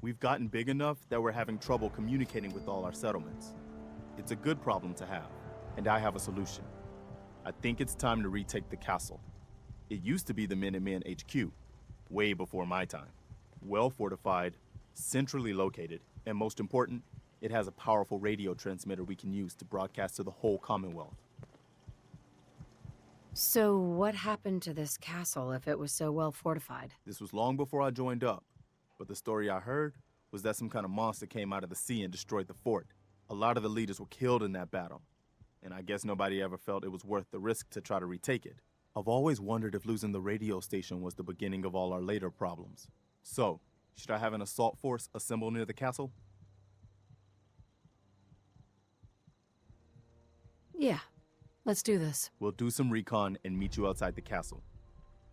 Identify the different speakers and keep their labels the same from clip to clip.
Speaker 1: We've gotten big enough that we're having trouble communicating with all our settlements. It's a good problem to have, and I have a solution. I think it's time to retake the castle. It used to be the Minutemen HQ, way before my time. Well fortified, centrally located, and most important, it has a powerful radio transmitter we can use to broadcast to the whole Commonwealth.
Speaker 2: So what happened to this castle if it was so well fortified?
Speaker 1: This was long before I joined up, but the story I heard was that some kind of monster came out of the sea and destroyed the fort. A lot of the leaders were killed in that battle, and I guess nobody ever felt it was worth the risk to try to retake it. I've always wondered if losing the radio station was the beginning of all our later problems. So, should I have an assault force assemble near the castle?
Speaker 2: Yeah, let's do this.
Speaker 1: We'll do some recon and meet you outside the castle.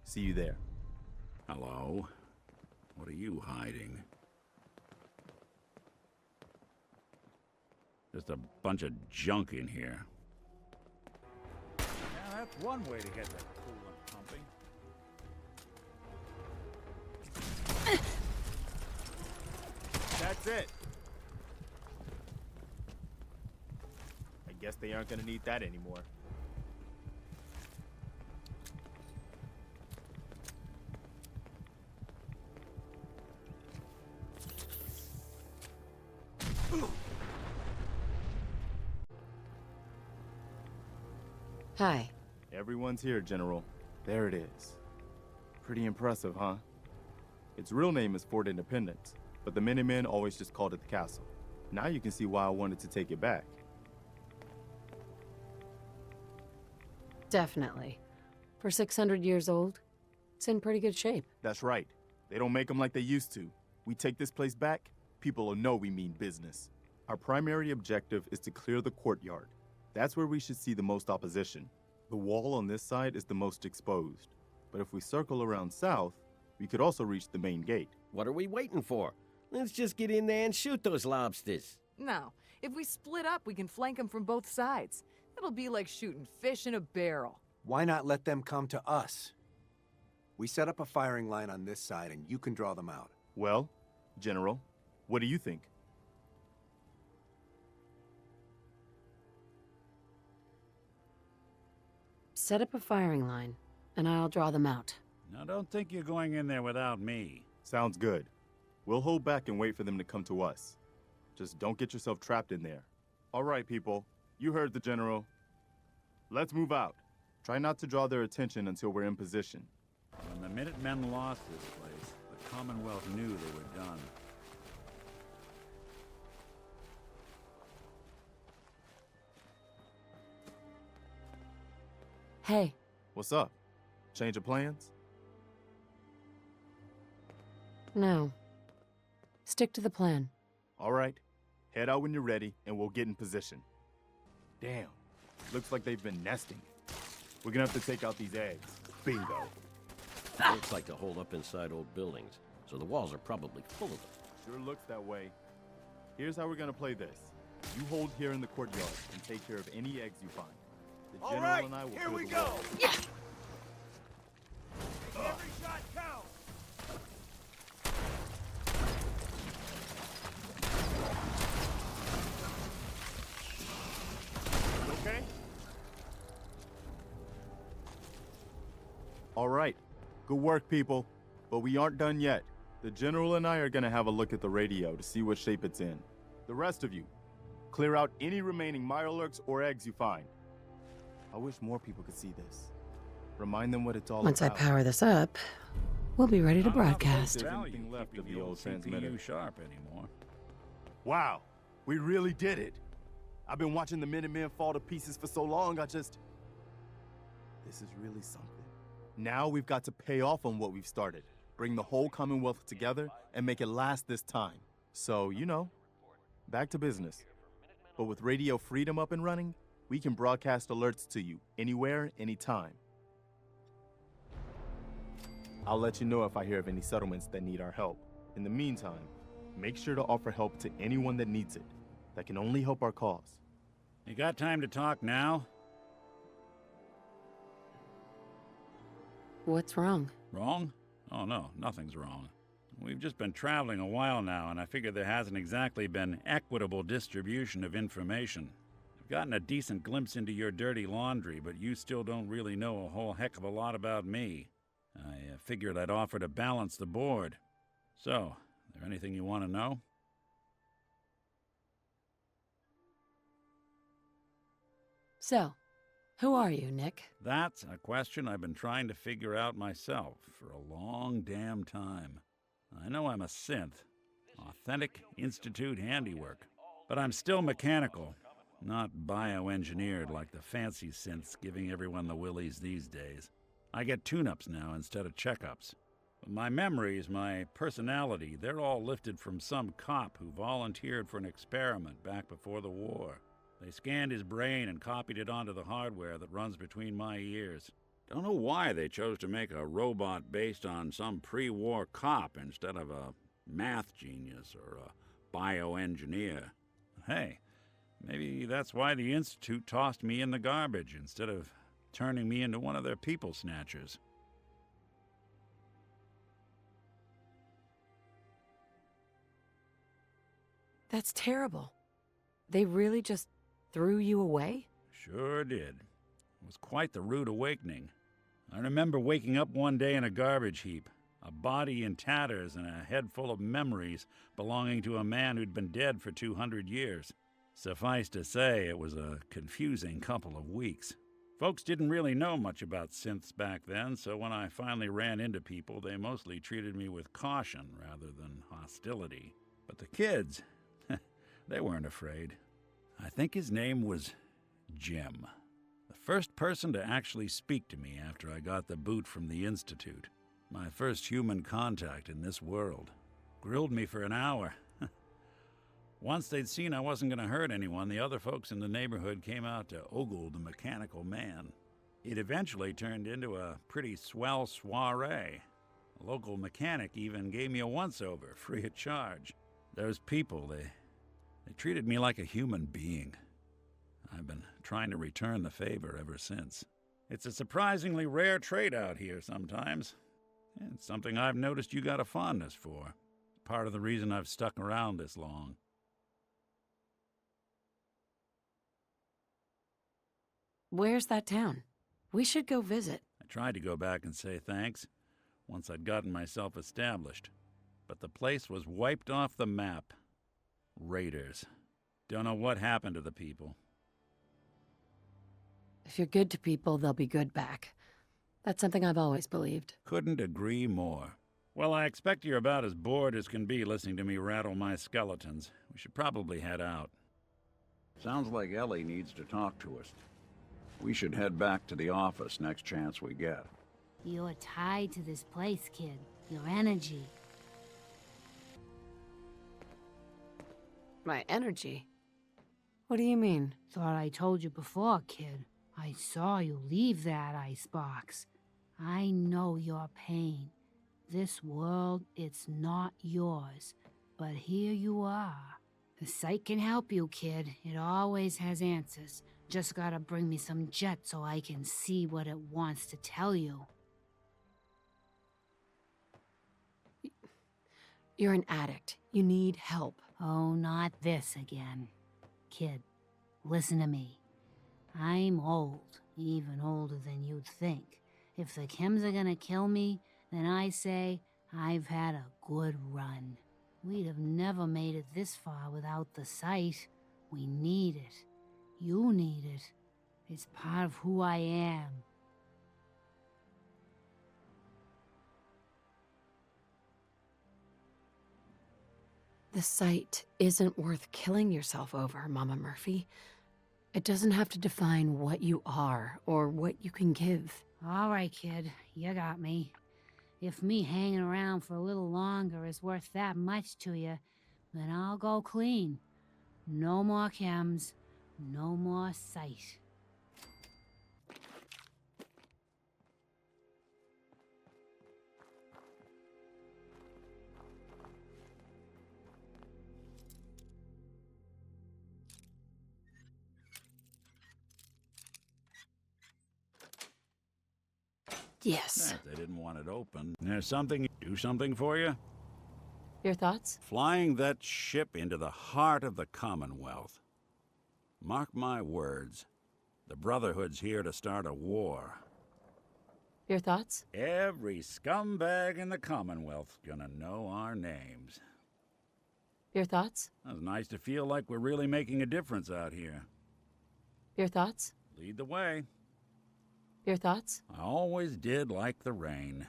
Speaker 1: See you there.
Speaker 3: Hello? What are you hiding? Just a bunch of junk in here.
Speaker 4: Now that's one way to get that coolant pumping.
Speaker 1: That's it. I guess they aren't gonna need that anymore.
Speaker 2: Hi.
Speaker 1: Everyone's here, General. There it is. Pretty impressive, huh? Its real name is Fort Independence, but the Minutemen always just called it the castle. Now you can see why I wanted to take it back.
Speaker 2: Definitely. For 600 years old, it's in pretty good shape.
Speaker 1: That's right. They don't make them like they used to. We take this place back, people will know we mean business. Our primary objective is to clear the courtyard. That's where we should see the most opposition. The wall on this side is the most exposed. But if we circle around south, we could also reach the main gate.
Speaker 5: What are we waiting for? Let's just get in there and shoot those lobsters.
Speaker 6: No. If we split up, we can flank them from both sides. It'll be like shooting fish in a barrel.
Speaker 7: Why not let them come to us? We set up a firing line on this side and you can draw them out.
Speaker 1: Well, General, what do you think?
Speaker 2: Set up a firing line, and I'll draw them out.
Speaker 3: Now, don't think you're going in there without me.
Speaker 1: Sounds good. We'll hold back and wait for them to come to us. Just don't get yourself trapped in there. All right, people. You heard the General. Let's move out. Try not to draw their attention until we're in position.
Speaker 3: When the Minutemen lost this place, the Commonwealth knew they were done.
Speaker 2: Hey.
Speaker 1: What's up? Change of plans?
Speaker 2: No. Stick to the plan.
Speaker 1: All right. Head out when you're ready, and we'll get in position. Damn. Looks like they've been nesting. We're gonna have to take out these eggs. Bingo.
Speaker 5: Looks like to hold up inside old buildings, so the walls are probably full of them.
Speaker 1: Sure looks that way. Here's how we're gonna play this. You hold here in the courtyard and take care of any eggs you find. The General and I will
Speaker 4: here
Speaker 1: clear
Speaker 4: we
Speaker 1: the
Speaker 4: go.
Speaker 1: wall.
Speaker 4: Every shot counts.
Speaker 1: Okay? All right. Good work, people. But we aren't done yet. The General and I are gonna have a look at the radio to see what shape it's in. The rest of you, clear out any remaining Mirelurks or eggs you find. I wish more people could see this. Remind them what it's all
Speaker 2: Once I
Speaker 1: about.
Speaker 2: power this up, we'll be ready to broadcast.
Speaker 1: There's anything left of the old transmitter.
Speaker 3: CPU sharp anymore.
Speaker 1: Wow, we really did it. I've been watching the Minutemen fall to pieces for so long, this is really something. Now we've got to pay off on what we've started, bring the whole Commonwealth together, and make it last this time. So, you know, back to business. But with Radio Freedom up and running, we can broadcast alerts to you, anywhere, anytime. I'll let you know if I hear of any settlements that need our help. In the meantime, make sure to offer help to anyone that needs it. That can only help our cause.
Speaker 3: You got time to talk now?
Speaker 2: What's wrong?
Speaker 3: Wrong? Oh, no, nothing's wrong. We've just been traveling a while now, and I figure there hasn't exactly been equitable distribution of information. I've gotten a decent glimpse into your dirty laundry, but you still don't really know a whole heck of a lot about me. I figured I'd offer to balance the board. So, is there anything you want to know?
Speaker 2: So, who are you, Nick?
Speaker 3: That's a question I've been trying to figure out myself for a long damn time. I know I'm a synth, authentic Institute handiwork, but I'm still mechanical, not bioengineered like the fancy synths giving everyone the willies these days. I get tune-ups now instead of checkups. My memories, my personality, they're all lifted from some cop who volunteered for an experiment back before the war. They scanned his brain and copied it onto the hardware that runs between my ears. Don't know why they chose to make a robot based on some pre-war cop instead of a math genius or a bioengineer. Hey, maybe that's why the Institute tossed me in the garbage instead of turning me into one of their people snatchers.
Speaker 2: That's terrible. They really just threw you away?
Speaker 3: Sure did. It was quite the rude awakening. I remember waking up one day in a garbage heap, a body in tatters and a head full of memories belonging to a man who'd been dead for 200 years. Suffice to say, it was a confusing couple of weeks. Folks didn't really know much about synths back then, so when I finally ran into people, they mostly treated me with caution rather than hostility. But the kids, they weren't afraid. I think his name was Jim. The first person to actually speak to me after I got the boot from the Institute. My first human contact in this world. Grilled me for an hour. Once they'd seen I wasn't going to hurt anyone, the other folks in the neighborhood came out to ogle the mechanical man. It eventually turned into a pretty swell soiree. A local mechanic even gave me a once-over, free of charge. Those people, they treated me like a human being. I've been trying to return the favor ever since. It's a surprisingly rare trait out here sometimes. It's something I've noticed you got a fondness for. Part of the reason I've stuck around this long.
Speaker 2: Where's that town? We should go visit.
Speaker 3: I tried to go back and say thanks once I'd gotten myself established. But the place was wiped off the map. Raiders. Don't know what happened to the people.
Speaker 2: If you're good to people, they'll be good back. That's something I've always believed.
Speaker 3: Couldn't agree more. Well, I expect you're about as bored as can be listening to me rattle my skeletons. We should probably head out.
Speaker 4: Sounds like Ellie needs to talk to us. We should head back to the office next chance we get.
Speaker 8: You're tied to this place, kid. Your energy.
Speaker 2: My energy? What do you mean?
Speaker 8: Thought I told you before, kid. I saw you leave that icebox. I know your pain. This world, it's not yours. But here you are. The site can help you, kid. It always has answers. Just gotta bring me some jet so I can see what it wants to tell you.
Speaker 2: You're an addict. You need help.
Speaker 8: Oh, not this again. Kid, listen to me. I'm old, even older than you'd think. If the chems are gonna kill me, then I say I've had a good run. We'd have never made it this far without the site. We need it. You need it. It's part of who I am.
Speaker 2: The site isn't worth killing yourself over, Mama Murphy. It doesn't have to define what you are or what you can give.
Speaker 8: All right, kid. You got me. If me hanging around for a little longer is worth that much to you, then I'll go clean. No more chems. No more sight.
Speaker 2: Yes.
Speaker 3: If they didn't want it open. There's something, do something for you?
Speaker 2: Your thoughts?
Speaker 3: Flying that ship into the heart of the Commonwealth. Mark my words, the Brotherhood's here to start a war.
Speaker 2: Your thoughts?
Speaker 3: Every scumbag in the Commonwealth's gonna know our names.
Speaker 2: Your thoughts?
Speaker 3: It's nice to feel like we're really making a difference out here.
Speaker 2: Your thoughts?
Speaker 3: Lead the way.
Speaker 2: Your thoughts?
Speaker 3: I always did like the rain.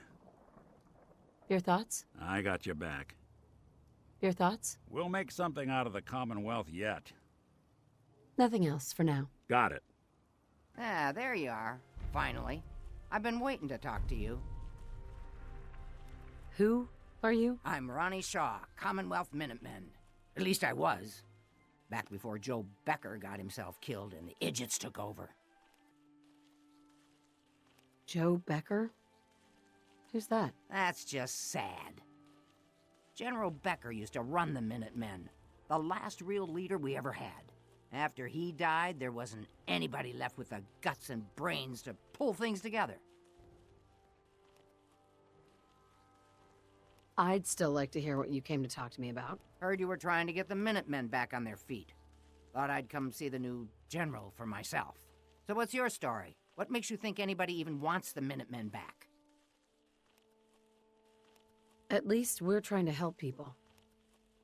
Speaker 2: Your thoughts?
Speaker 3: I got your back.
Speaker 2: Your thoughts?
Speaker 3: We'll make something out of the Commonwealth yet.
Speaker 2: Nothing else for now.
Speaker 3: Got it.
Speaker 9: Ah, there you are. Finally. I've been waiting to talk to you.
Speaker 2: Who are you?
Speaker 9: I'm Ronnie Shaw, Commonwealth Minutemen. At least I was. Back before Joe Becker got himself killed and the idiots took over.
Speaker 2: Joe Becker? Who's that?
Speaker 9: That's just sad. General Becker used to run the Minutemen. The last real leader we ever had. After he died, there wasn't anybody left with the guts and brains to pull things together.
Speaker 2: I'd still like to hear what you came to talk to me about.
Speaker 9: Heard you were trying to get the Minutemen back on their feet. Thought I'd come see the new general for myself. So what's your story? What makes you think anybody even wants the Minutemen back?
Speaker 2: At least we're trying to help people.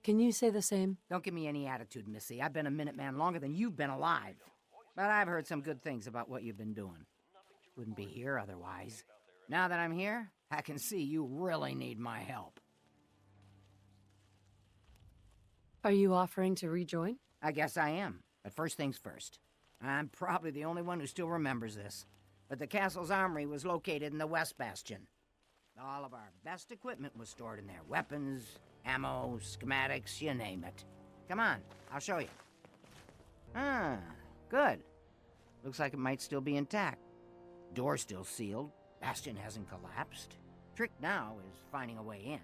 Speaker 2: Can you say the same?
Speaker 9: Don't give me any attitude, Missy. I've been a Minuteman longer than you've been alive. But I've heard some good things about what you've been doing. Wouldn't be here otherwise. Now that I'm here, I can see you really need my help.
Speaker 2: Are you offering to rejoin?
Speaker 9: I guess I am. But first things first. I'm probably the only one who still remembers this. But the castle's armory was located in the West Bastion. All of our best equipment was stored in there. Weapons, ammo, schematics, you name it. Come on, I'll show you. Ah, good. Looks like it might still be intact. Door's still sealed. Bastion hasn't collapsed. Trick now is finding a way in.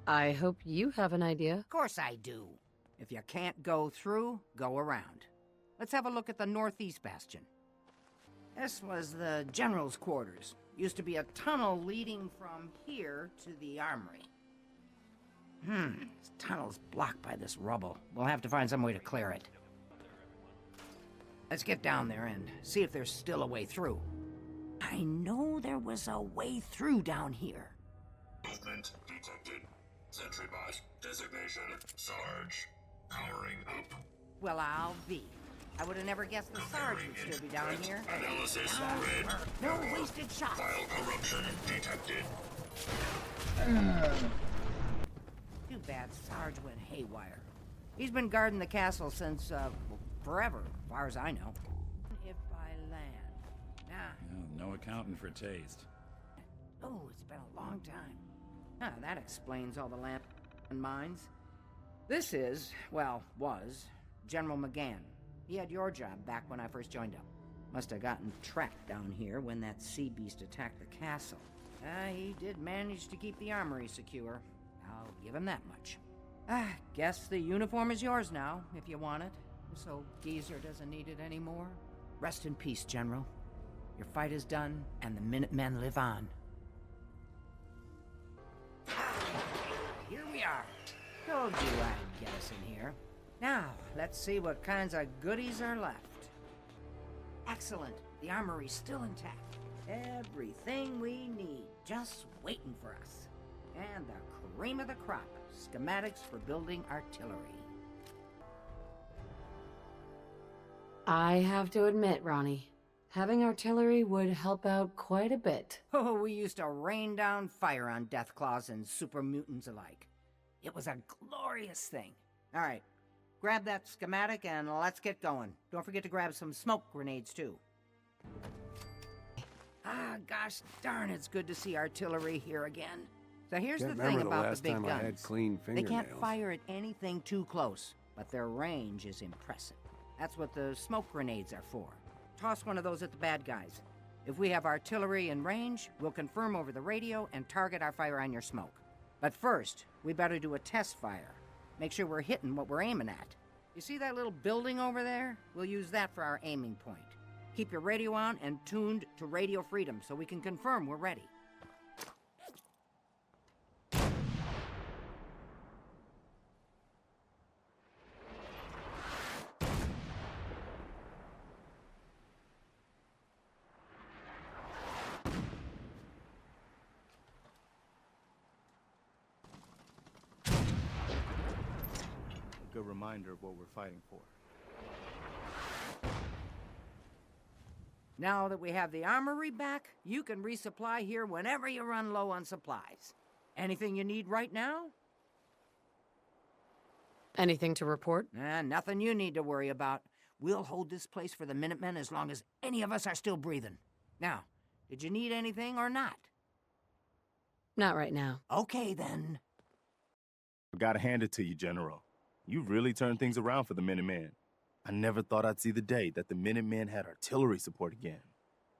Speaker 2: I hope you have an idea.
Speaker 9: Of course I do. If you can't go through, go around. Let's have a look at the Northeast Bastion. This was the General's quarters. Used to be a tunnel leading from here to the armory. This tunnel's blocked by this rubble. We'll have to find some way to clear it. Let's get down there and see if there's still a way through. I know there was a way through down here.
Speaker 10: Movement detected. Sentry bot designation Sarge. Powering up.
Speaker 9: Well, I'll be. I would have never guessed the Sarge would still be down here.
Speaker 10: Analysis red.
Speaker 9: No wasted shots.
Speaker 10: File corruption detected.
Speaker 9: Too bad Sarge went haywire. He's been guarding the castle since, forever, as far as I know. If I land. Nah.
Speaker 3: No accounting for taste.
Speaker 9: Oh, it's been a long time. Ah, that explains all the land mines. This is, well, was, General McGann. He had your job back when I first joined up. Must have gotten trapped down here when that sea beast attacked the castle. He did manage to keep the armory secure. I'll give him that much. Guess the uniform is yours now, if you want it. So Geezer doesn't need it anymore. Rest in peace, General. Your fight is done, and the Minutemen live on. Here we are. Told you I'd get us in here. Now, let's see what kinds of goodies are left. Excellent. The armory's still intact. Everything we need, just waiting for us. And the cream of the crop, schematics for building artillery.
Speaker 2: I have to admit, Ronnie, having artillery would help out quite a bit.
Speaker 9: Oh, we used to rain down fire on Deathclaws and super mutants alike. It was a glorious thing. All right, grab that schematic and let's get going. Don't forget to grab some smoke grenades, too. Gosh darn, it's good to see artillery here again. So here's the thing about the big guns.
Speaker 7: I had clean
Speaker 9: They
Speaker 7: fingernails.
Speaker 9: can't fire at anything too close, but their range is impressive. That's what the smoke grenades are for. Toss one of those at the bad guys. If we have artillery in range, we'll confirm over the radio and target our fire on your smoke. But first, we better do a test fire. Make sure we're hitting what we're aiming at. You see that little building over there? We'll use that for our aiming point. Keep your radio on and tuned to Radio Freedom so we can confirm we're ready.
Speaker 1: Good reminder of what we're fighting for.
Speaker 9: Now that we have the armory back, you can resupply here whenever you run low on supplies. Anything you need right now?
Speaker 2: Anything to report?
Speaker 9: Nothing you need to worry about. We'll hold this place for the Minutemen as long as any of us are still breathing. Now, did you need anything or not?
Speaker 2: Not right now.
Speaker 9: Okay, then.
Speaker 1: I gotta hand it to you, General. You've really turned things around for the Minutemen. I never thought I'd see the day that the Minutemen had artillery support again.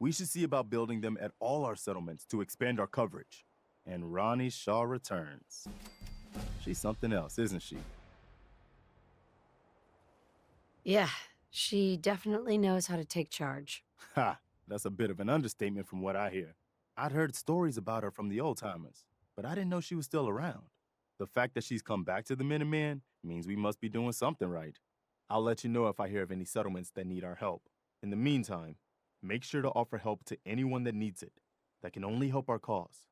Speaker 1: We should see about building them at all our settlements to expand our coverage. And Ronnie Shaw returns. She's something else, isn't she?
Speaker 2: Yeah, she definitely knows how to take charge.
Speaker 1: Ha! That's a bit of an understatement from what I hear. I'd heard stories about her from the old-timers, but I didn't know she was still around. The fact that she's come back to the Minutemen means we must be doing something right. I'll let you know if I hear of any settlements that need our help. In the meantime, make sure to offer help to anyone that needs it. That can only help our cause.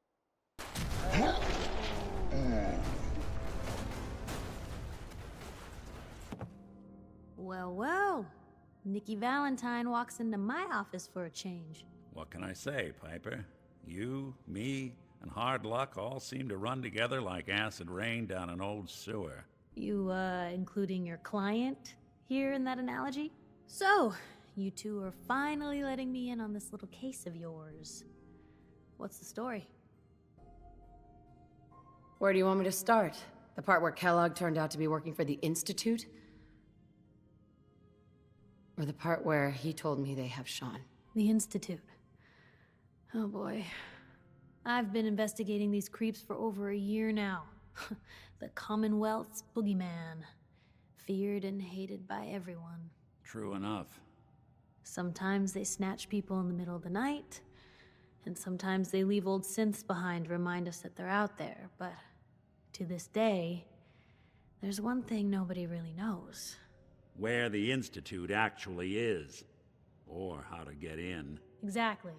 Speaker 11: Well, well. Nikki Valentine walks into my office for a change.
Speaker 3: What can I say, Piper? You, me, and hard luck all seem to run together like acid rain down an old sewer.
Speaker 11: You, including your client here in that analogy? So, you two are finally letting me in on this little case of yours. What's the story?
Speaker 2: Where do you want me to start? The part where Kellogg turned out to be working for the Institute? Or the part where he told me they have Sean?
Speaker 11: The Institute. Oh boy. I've been investigating these creeps for over a year now. The Commonwealth's boogeyman. Feared and hated by everyone.
Speaker 3: True enough.
Speaker 11: Sometimes they snatch people in the middle of the night, and sometimes they leave old synths behind to remind us that they're out there, but to this day, there's one thing nobody really knows.
Speaker 3: Where the Institute actually is. Or how to get in.
Speaker 11: Exactly.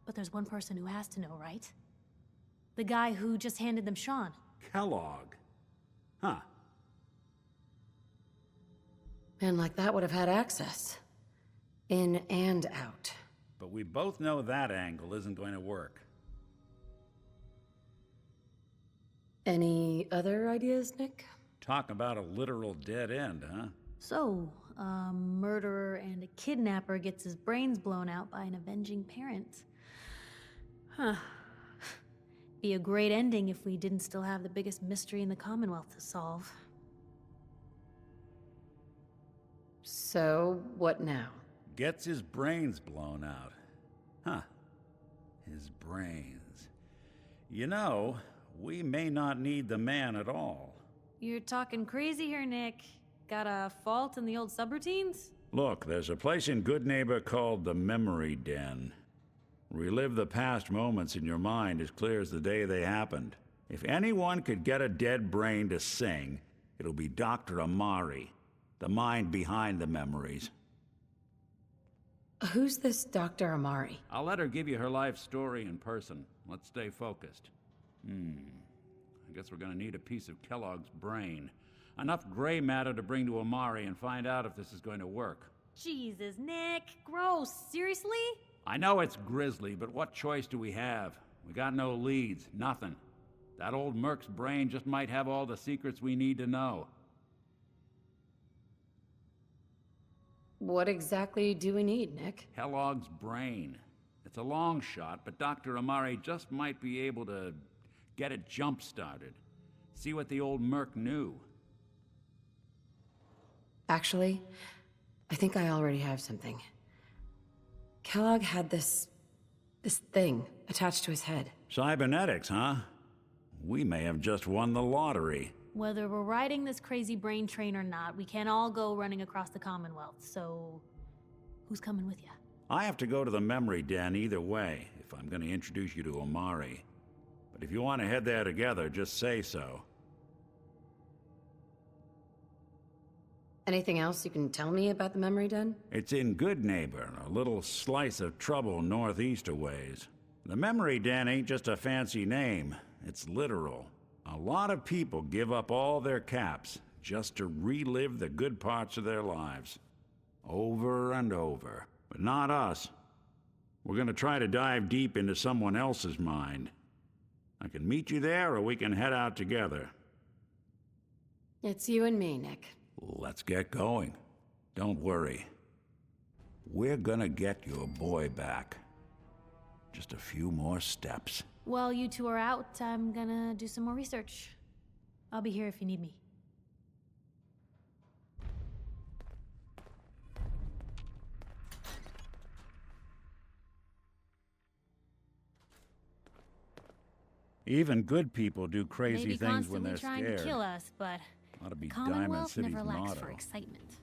Speaker 11: But there's one person who has to know, right? The guy who just handed them Sean.
Speaker 3: Kellogg. Huh.
Speaker 2: Men like that would have had access. In and out.
Speaker 3: But we both know that angle isn't going to work.
Speaker 2: Any other ideas, Nick?
Speaker 3: Talk about a literal dead end, huh?
Speaker 11: So, a murderer and a kidnapper gets his brains blown out by an avenging parent. Huh. Be a great ending if we didn't still have the biggest mystery in the Commonwealth to solve.
Speaker 2: So, what now?
Speaker 3: Gets his brains blown out. Huh. His brains. You know, we may not need the man at all.
Speaker 11: You're talking crazy here, Nick. Got a fault in the old subroutines?
Speaker 3: Look, there's a place in Good Neighbor called the Memory Den. Relive the past moments in your mind as clear as the day they happened. If anyone could get a dead brain to sing, it'll be Dr. Amari, the mind behind the memories.
Speaker 2: Who's this Dr. Amari?
Speaker 3: I'll let her give you her life story in person. Let's stay focused. I guess we're gonna need a piece of Kellogg's brain. Enough gray matter to bring to Amari and find out if this is going to work.
Speaker 11: Jesus, Nick. Gross. Seriously?
Speaker 3: I know it's grisly, but what choice do we have? We got no leads, nothing. That old Merc's brain just might have all the secrets we need to know.
Speaker 2: What exactly do we need, Nick?
Speaker 3: Kellogg's brain. It's a long shot, but Dr. Amari just might be able to get it jump-started. See what the old Merc knew.
Speaker 2: Actually, I think I already have something. Kellogg had this thing attached to his head.
Speaker 3: Cybernetics, huh? We may have just won the lottery.
Speaker 11: Whether we're riding this crazy brain train or not, we can't all go running across the Commonwealth, so who's coming with you?
Speaker 3: I have to go to the memory den either way, if I'm going to introduce you to Amari. But if you want to head there together, just say so.
Speaker 2: Anything else you can tell me about the memory den?
Speaker 3: It's in Good Neighbor, a little slice of trouble northeast a ways. The memory den ain't just a fancy name, it's literal. A lot of people give up all their caps just to relive the good parts of their lives. Over and over. But not us. We're gonna try to dive deep into someone else's mind. I can meet you there, or we can head out together.
Speaker 2: It's you and me, Nick.
Speaker 3: Let's get going. Don't worry. We're gonna get your boy back. Just a few more steps.
Speaker 11: While you two are out, I'm gonna do some more research. I'll be here if you need me.
Speaker 3: Even good people do crazy
Speaker 8: Maybe
Speaker 3: things when
Speaker 8: constantly
Speaker 3: they're
Speaker 8: trying
Speaker 3: scared.
Speaker 8: to kill us, but
Speaker 3: Ought to be
Speaker 8: the
Speaker 3: Diamond
Speaker 8: Commonwealth
Speaker 3: City's
Speaker 8: never lacks
Speaker 3: motto.
Speaker 8: for excitement.